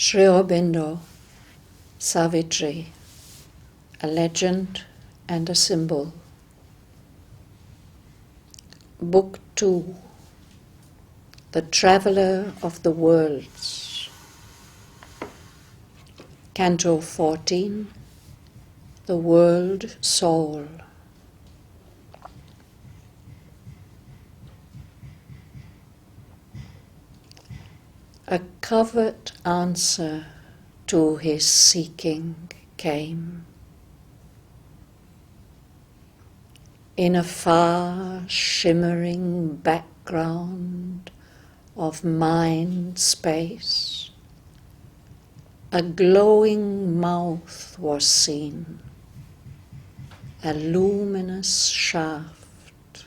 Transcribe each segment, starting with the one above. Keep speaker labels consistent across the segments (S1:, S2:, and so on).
S1: Aurobindo, Savitri, a legend and a symbol. Book 2, The Traveller of the Worlds. Canto 14, The World Soul. A covert answer to his seeking came. In a far shimmering background of mind space, a glowing mouth was seen, a luminous shaft,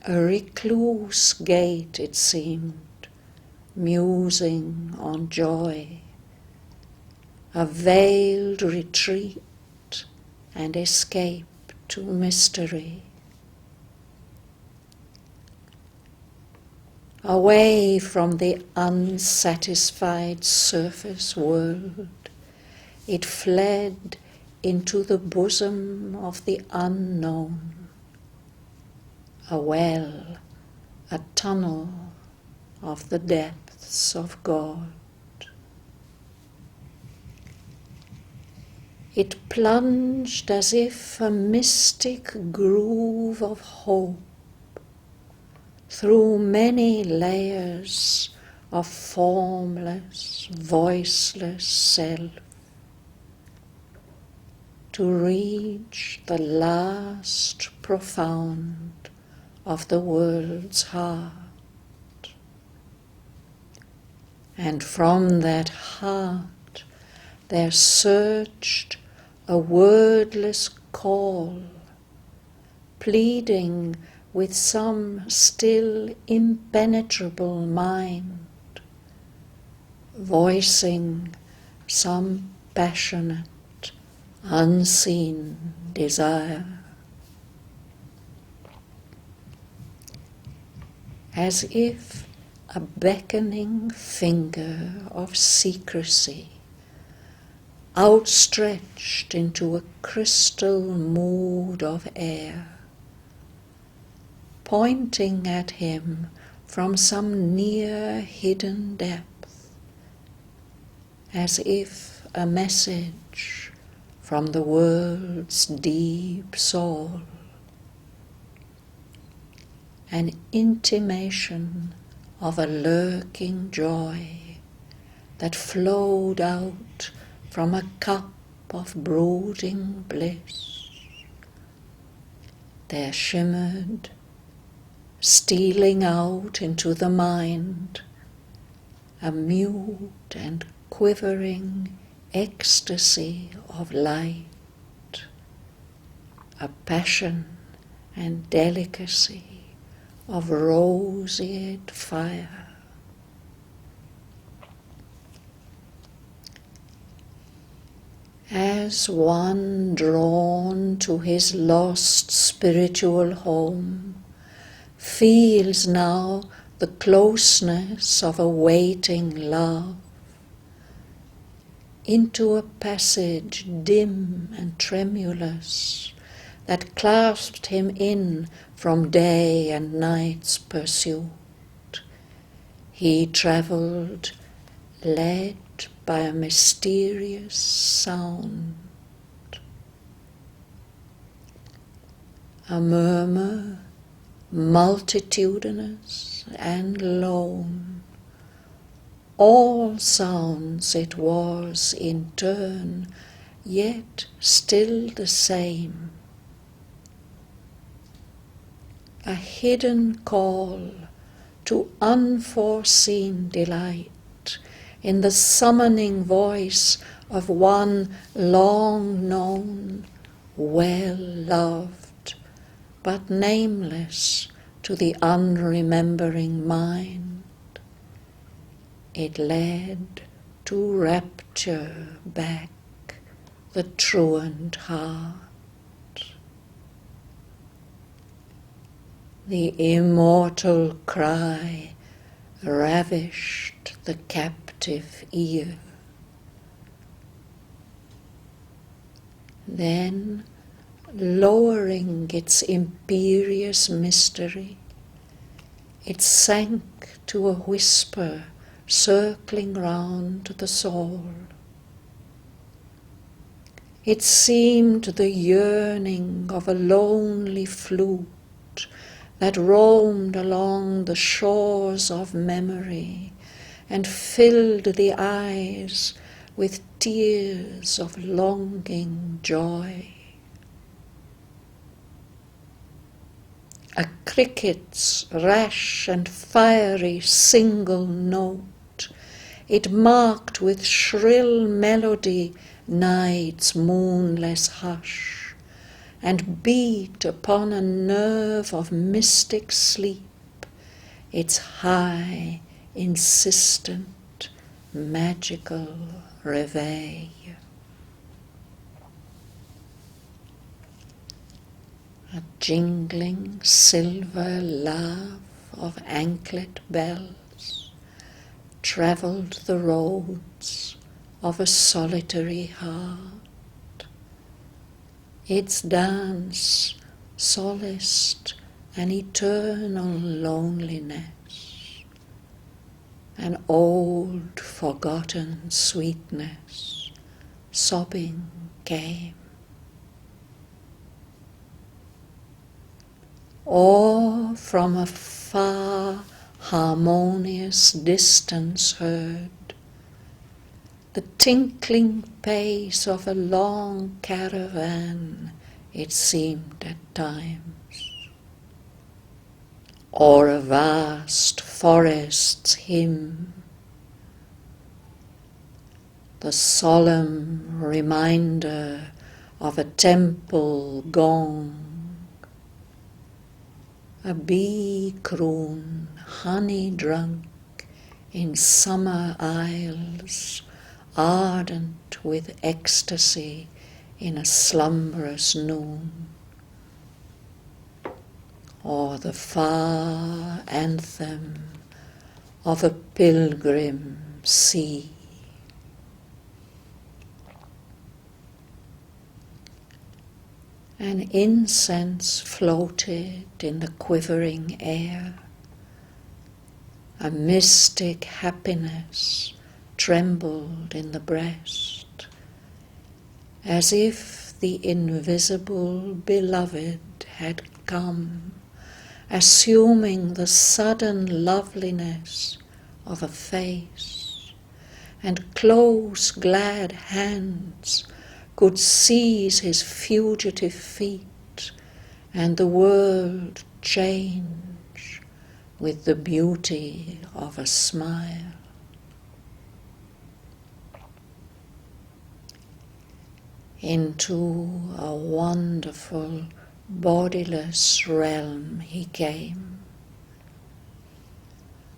S1: a recluse gate it seemed, musing on joy, a veiled retreat and escape to mystery. Away from the unsatisfied surface world, it fled into the bosom of the unknown, a well, a tunnel of the depths of God. It plunged as if a mystic groove of hope through many layers of formless, voiceless self to reach the last profound of the world's heart. And from that heart there surged a wordless call, pleading with some still impenetrable mind, voicing some passionate, unseen desire. As if a beckoning finger of secrecy outstretched into a crystal mood of air, pointing at him from some near hidden depth, as if a message from the world's deep soul, an intimation of a lurking joy that flowed out from a cup of brooding bliss. There shimmered, stealing out into the mind, a mute and quivering ecstasy of light, a passion and delicacy of roseate fire. As one drawn to his lost spiritual home feels now the closeness of a waiting love, into a passage dim and tremulous that clasped him in from day and night's pursuit, he travelled, led by a mysterious sound, a murmur multitudinous and lone. All sounds it was in turn, yet still the same. A hidden call to unforeseen delight in the summoning voice of one long known, well loved, but nameless to the unremembering mind. It led to rapture back the truant heart. The immortal cry ravished the captive ear. Then, lowering its imperious mystery, it sank to a whisper circling round the soul. It seemed the yearning of a lonely flute that roamed along the shores of memory and filled the eyes with tears of longing joy. A cricket's rash and fiery single note, it marked with shrill melody night's moonless hush, and beat upon a nerve of mystic sleep its high, insistent, magical reveille. A jingling silver laugh of anklet bells travelled the roads of a solitary heart. Its dance solaced an eternal loneliness, an old forgotten sweetness, sobbing came. Or from a far harmonious distance heard the tinkling pace of a long caravan, it seemed at times, or a vast forest's hymn, the solemn reminder of a temple gong, a bee croon honey drunk in summer isles, ardent with ecstasy in a slumberous noon, or the far anthem of a pilgrim sea. An incense floated in the quivering air, a mystic happiness trembled in the breast, as if the invisible beloved had come, assuming the sudden loveliness of a face, and close glad hands could seize his fugitive feet, and the world change with the beauty of a smile. Into a wonderful, bodiless realm he came,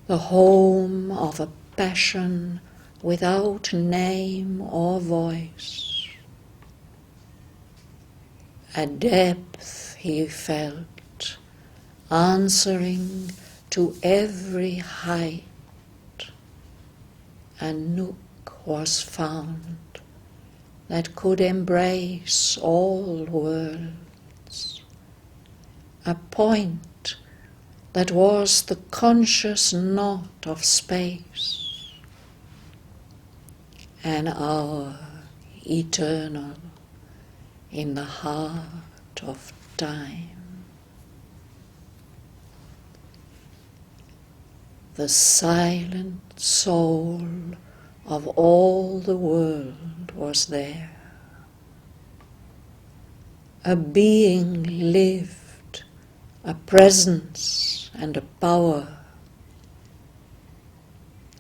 S1: the home of a passion without name or voice. A depth he felt, answering to every height. A nook was found that could embrace all worlds, a point that was the conscious knot of space, an hour eternal in the heart of time. The silent soul of all the world was there. A being lived, a presence and a power,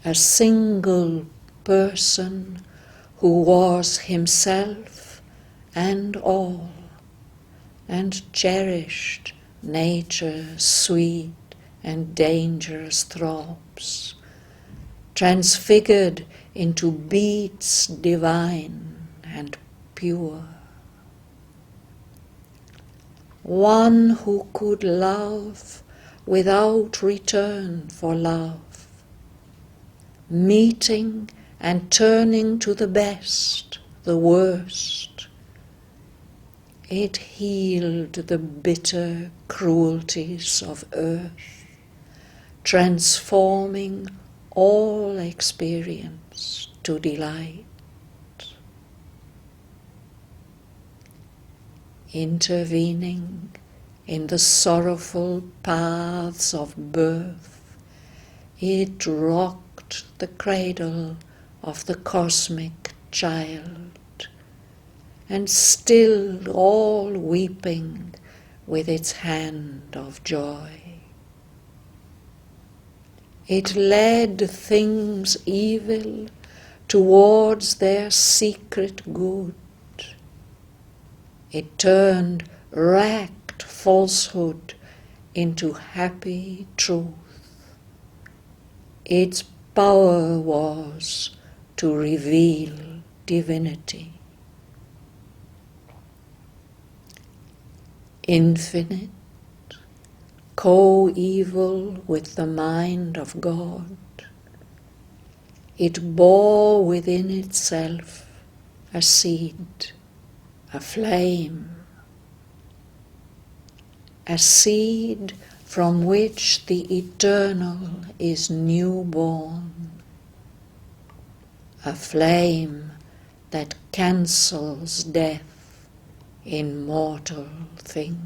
S1: a single person who was himself and all, and cherished nature's sweet and dangerous throbs, transfigured into beats divine and pure. One who could love without return for love, meeting and turning to the best, the worst. It healed the bitter cruelties of earth, transforming all experience to delight. Intervening in the sorrowful paths of birth, it rocked the cradle of the cosmic child, and stilled all weeping with its hand of joy. It led things evil towards their secret good. It turned racked falsehood into happy truth. Its power was to reveal divinity. Infinite, co-eval with the mind of God, it bore within itself a seed, a flame, a seed from which the eternal is newborn, a flame that cancels death in mortal things.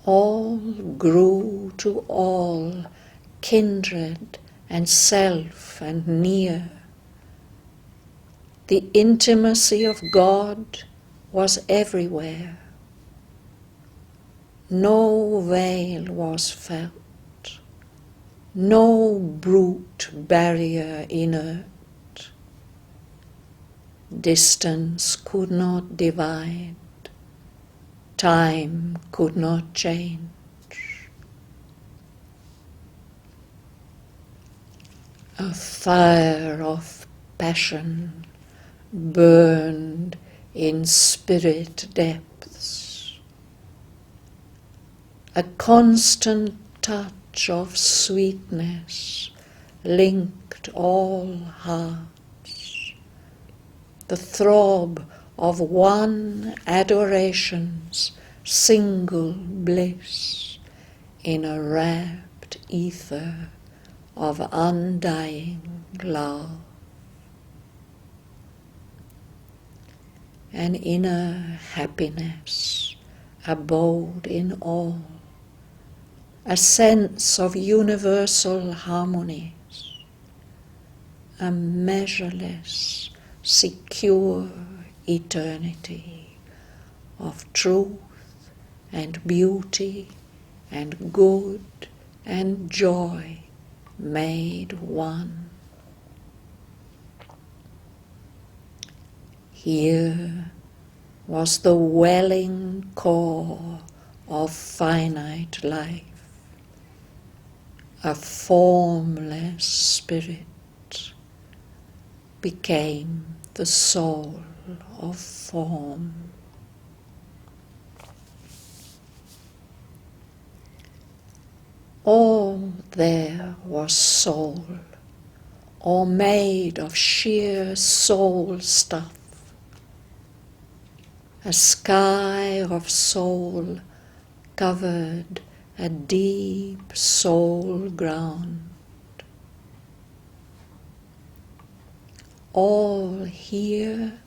S1: All grew to all, kindred and self and near. The intimacy of God was everywhere. No veil was felt, no brute barrier inert. Distance could not divide, time could not change. A fire of passion burned in spirit depths. A constant touch of sweetness linked all hearts. The throb of one adoration's single bliss in a rapt ether of undying love. An inner happiness abode in all, a sense of universal harmonies, a measureless, secure eternity of truth and beauty and good and joy made one. Here was the welling core of finite life, a formless spirit became the soul of form. All there was soul, or made of sheer soul stuff. A sky of soul covered a deep soul ground. All here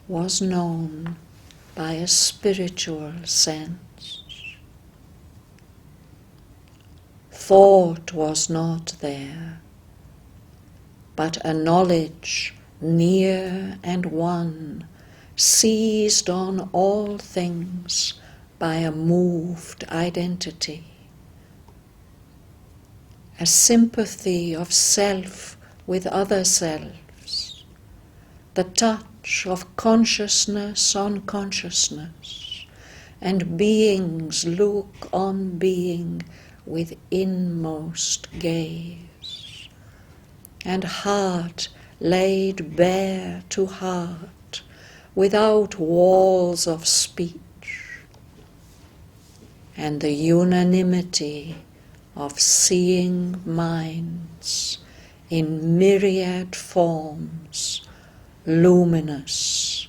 S1: was known by a spiritual sense. Thought was not there, but a knowledge near and one, seized on all things by a moved identity. A sympathy of self with other selves, the touch of consciousness on consciousness, and beings look on being with inmost gaze, and heart laid bare to heart, without walls of speech, and the unanimity of seeing minds in myriad forms, luminous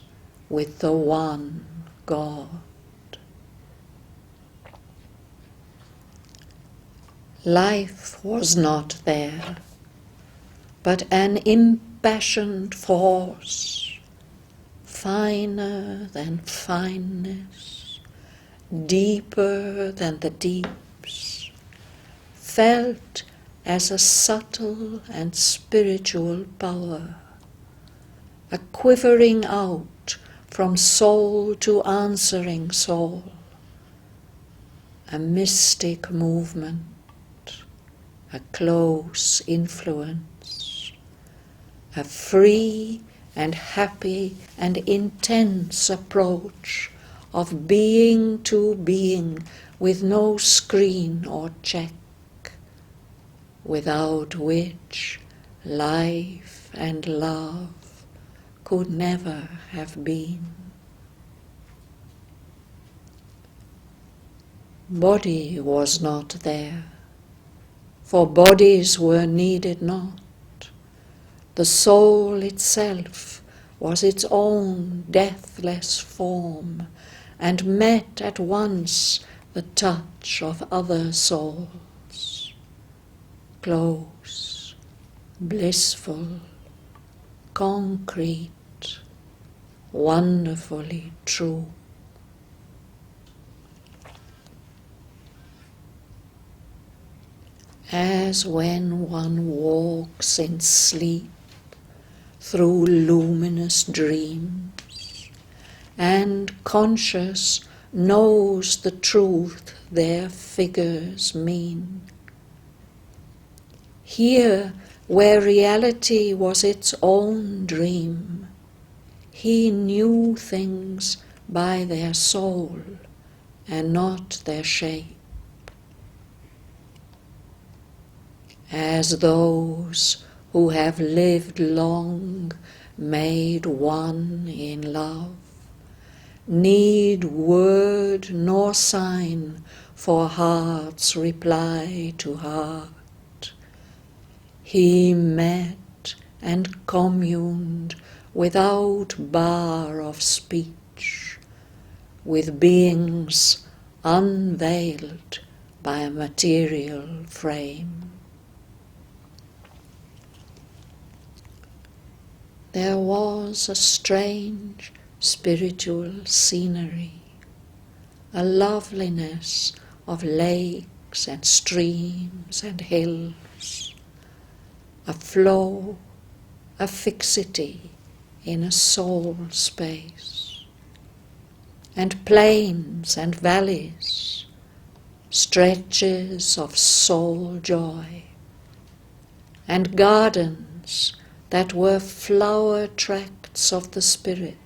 S1: with the one God. Life was not there, but an impassioned force, finer than fineness, deeper than the deeps, felt as a subtle and spiritual power, a quivering out from soul to answering soul, a mystic movement, a close influence, a free and happy and intense approach of being to being with no screen or check, without which life and love could never have been. Body was not there, for bodies were needed not. The soul itself was its own deathless form, and met at once the touch of other souls, close, blissful, concrete, wonderfully true. As when one walks in sleep through luminous dreams, and conscious knows the truth their figures mean. Here, where reality was its own dream, he knew things by their soul and not their shape. As those who have lived long, made one in love, need word nor sign for heart's reply to heart. He met and communed without bar of speech, with beings unveiled by a material frame. There was a strange spiritual scenery, a loveliness of lakes and streams and hills, a flow, a fixity in a soul space, and plains and valleys, stretches of soul joy, and gardens that were flower tracts of the spirit,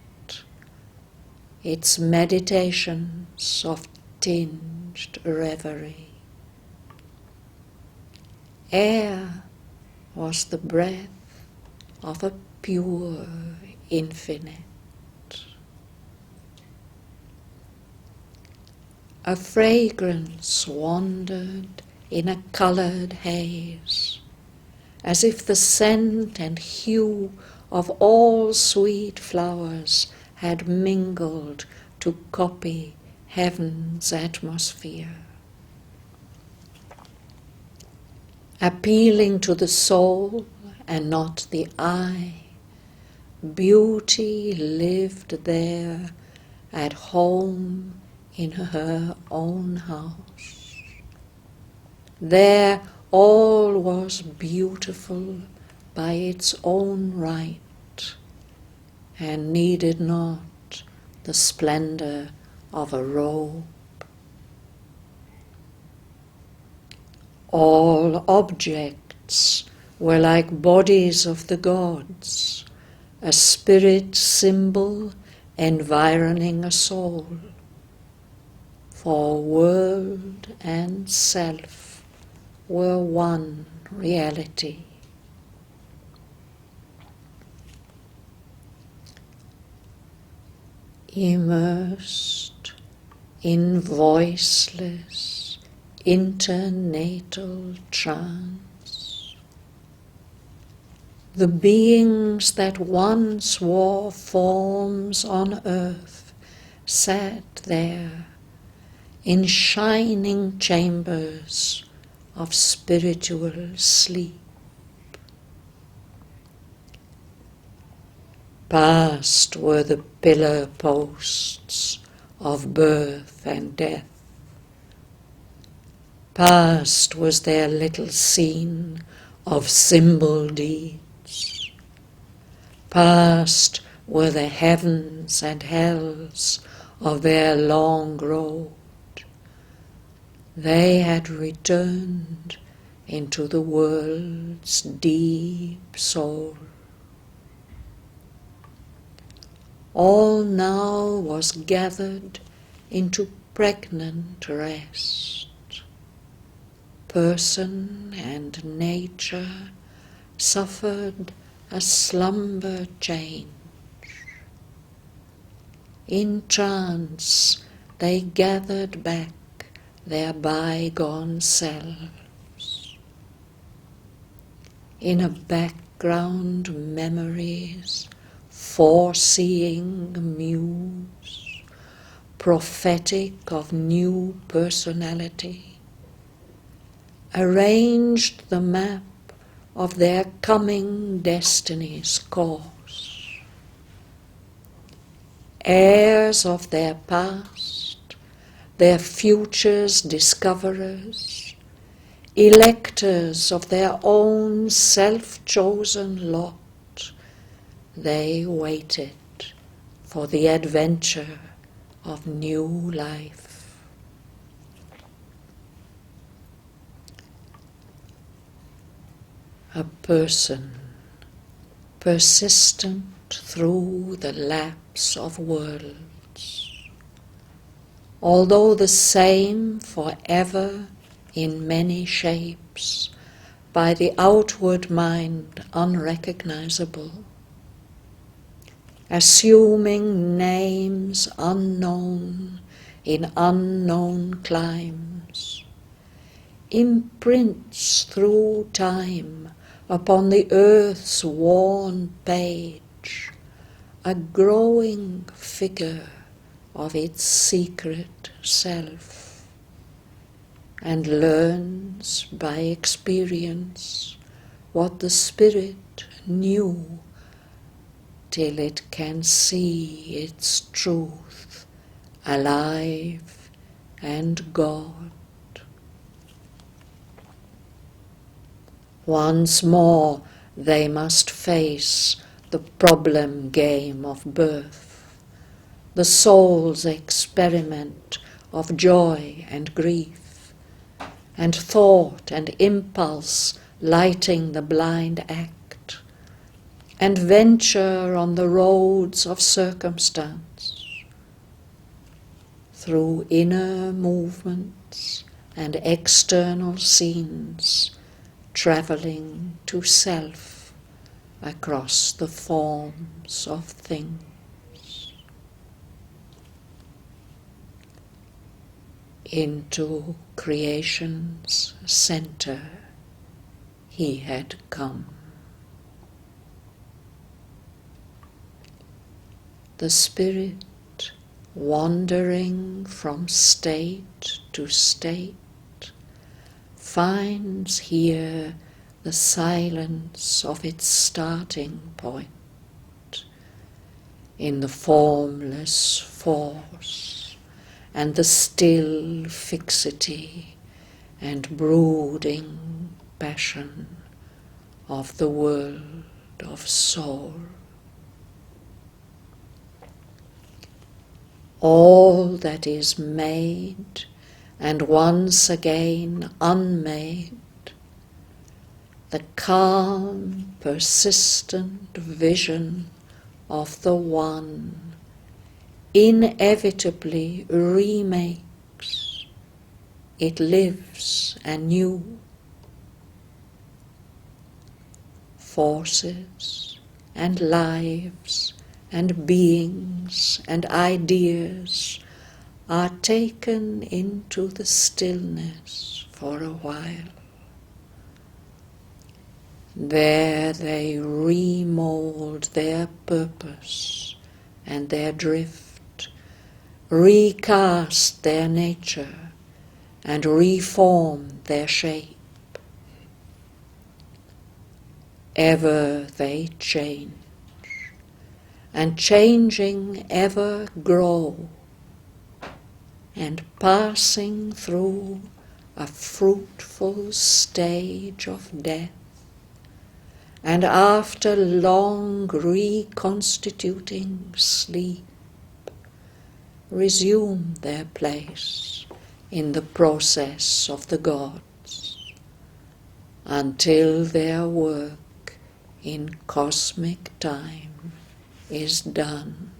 S1: its meditations of tinged reverie. Air was the breath of a pure infinite. A fragrance wandered in a coloured haze, as if the scent and hue of all sweet flowers had mingled to copy heaven's atmosphere. Appealing to the soul and not the eye, beauty lived there at home in her own house. There all was beautiful by its own right, and needed not the splendor of a robe. All objects were like bodies of the gods, a spirit symbol environing a soul, for world and self were one reality. Immersed in voiceless, internatal trance. The beings that once wore forms on earth sat there in shining chambers of spiritual sleep. Past were the pillar posts of birth and death. Past was their little scene of symbol deeds. Past were the heavens and hells of their long road. They had returned into the world's deep soul. All now was gathered into pregnant rest. Person and nature suffered a slumber change. In trance they gathered back their bygone selves. In a background memories, foreseeing muse, prophetic of new personality, arranged the map of their coming destiny's course. Heirs of their past, their future's discoverers, electors of their own self-chosen lot, they waited for the adventure of new life. A person persistent through the lapse of worlds, although the same forever in many shapes, by the outward mind unrecognizable, assuming names unknown in unknown climes, imprints through time upon the earth's worn page a growing figure of its secret self, and learns by experience what the spirit knew, till it can see its truth alive and God. Once more they must face the problem game of birth, the soul's experiment of joy and grief, and thought and impulse lighting the blind act, and venture on the roads of circumstance, through inner movements and external scenes, travelling to self across the forms of things. Into creation's center he had come. The spirit, wandering from state to state, finds here the silence of its starting point, in the formless force and the still fixity and brooding passion of the world of soul. All that is made and once again unmade, the calm, persistent vision of the One inevitably remakes. It lives anew. Forces and lives and beings and ideas are taken into the stillness for a while. There they remold their purpose and their drift, recast their nature and reform their shape. Ever they change, and changing ever grow, and passing through a fruitful stage of death, and after long reconstituting sleep, resume their place in the process of the gods, until their work in cosmic time is done.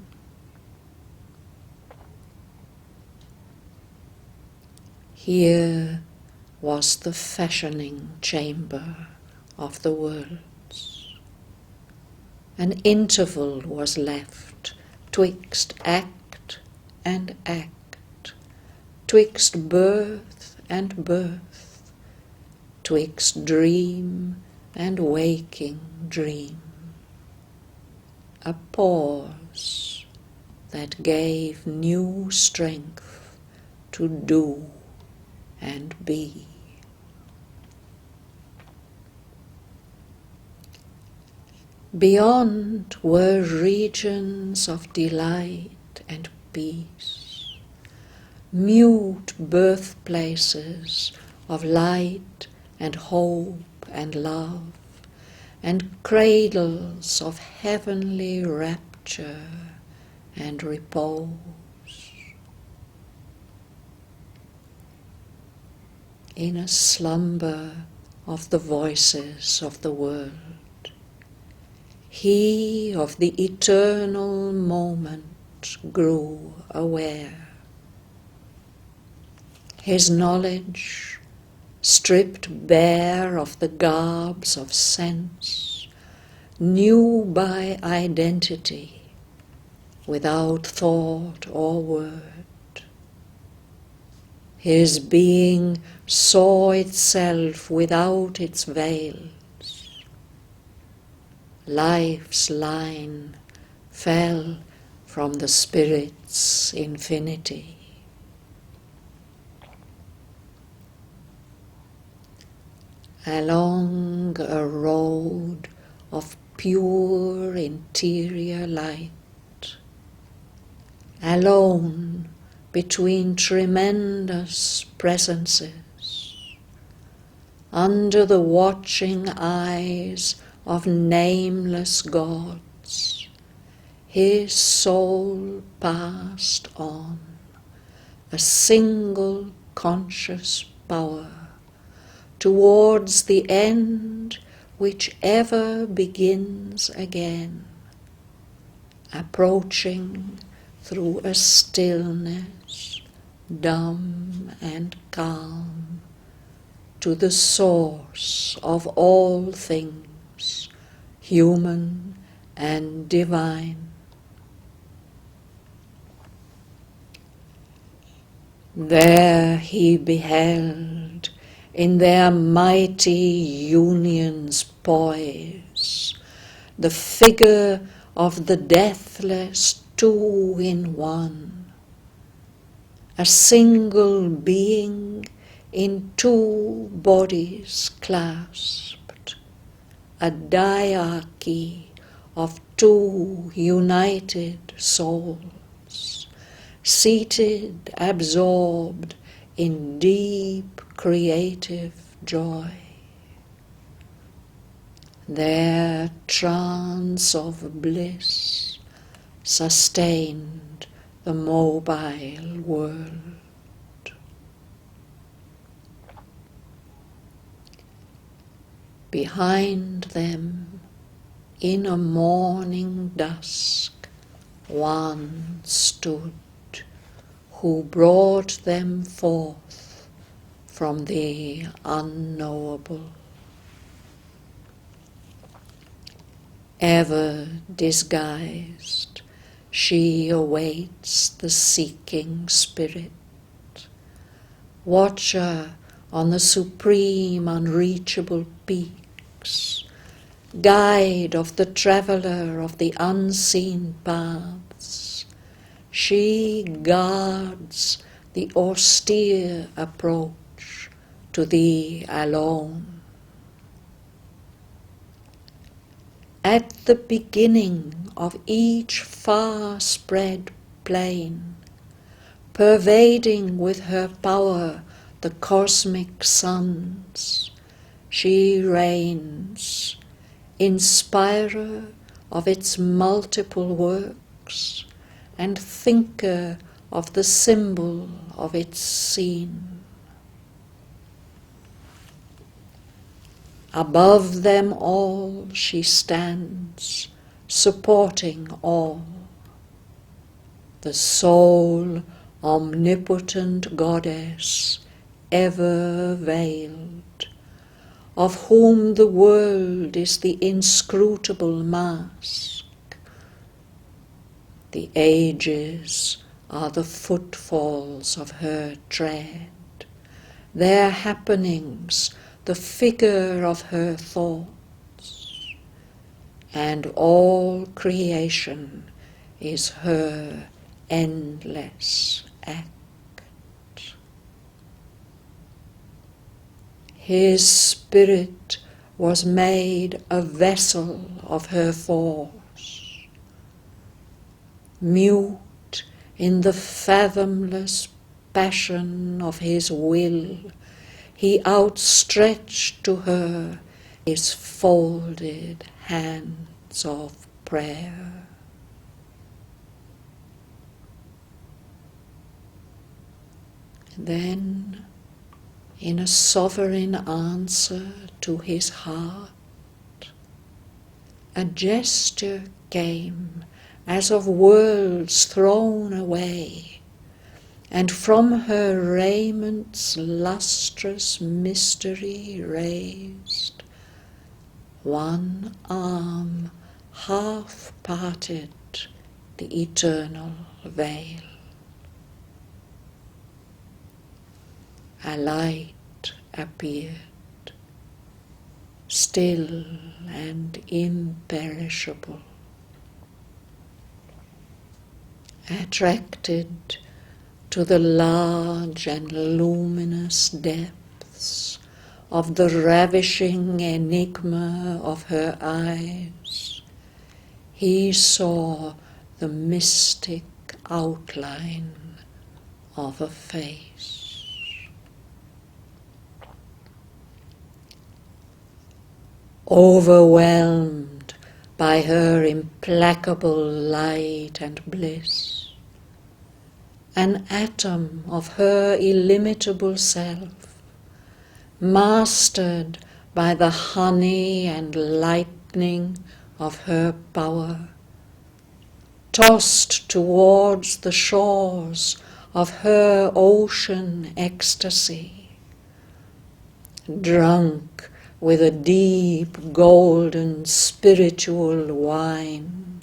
S1: Here was the fashioning chamber of the worlds. An interval was left twixt act and act, twixt birth and birth, twixt dream and waking dream. A pause that gave new strength to do and be. Beyond were regions of delight and peace, mute birthplaces of light and hope and love, and cradles of heavenly rapture and repose. In a slumber of the voices of the world, he of the eternal moment grew aware. His knowledge, stripped bare of the garbs of sense, knew by identity, without thought or word. His being saw itself without its veils. Life's line fell from the Spirit's infinity. Along a road of pure interior light, alone between tremendous presences, under the watching eyes of nameless gods, his soul passed on, a single conscious power, towards the end which ever begins again, approaching through a stillness dumb and calm to the source of all things, human and divine. There he beheld in their mighty union's poise the figure of the deathless two in one, a single being in two bodies clasped, a diarchy of two united souls, seated, absorbed in deep creative joy. Their trance of bliss sustained the mobile world. Behind them, in a morning dusk, one stood who brought them forth from the unknowable. Ever disguised, she awaits the seeking spirit, watcher on the supreme unreachable peaks, guide of the traveller of the unseen paths. She guards the austere approach to thee alone. At the beginning of each far-spread plain, pervading with her power the cosmic suns, she reigns, inspirer of its multiple works, and thinker of the symbol of its scene. Above them all she stands, supporting all. The sole, omnipotent goddess, ever veiled, of whom the world is the inscrutable mask. The ages are the footfalls of her tread, their happenings the figure of her thoughts, and all creation is her endless act. His spirit was made a vessel of her force, mute in the fathomless passion of his will. He outstretched to her his folded hands of prayer. Then, in a sovereign answer to his heart, a gesture came as of worlds thrown away, and from her raiment lustrous mystery raised, one arm half parted the eternal veil. A light appeared, still and imperishable, attracted to the large and luminous depths of the ravishing enigma of her eyes. He saw the mystic outline of a face. Overwhelmed by her implacable light and bliss, an atom of her illimitable self, mastered by the honey and lightning of her power, tossed towards the shores of her ocean ecstasy, drunk with a deep golden spiritual wine.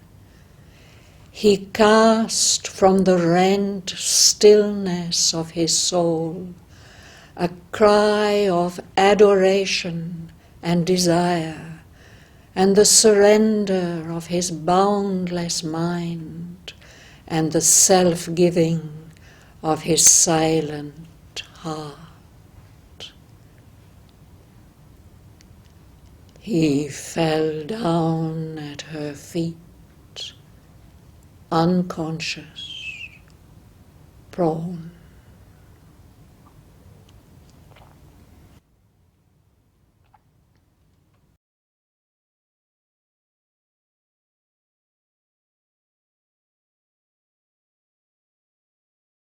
S1: He cast from the rent stillness of his soul a cry of adoration and desire, and the surrender of his boundless mind, and the self-giving of his silent heart. He fell down at her feet, unconscious, prone.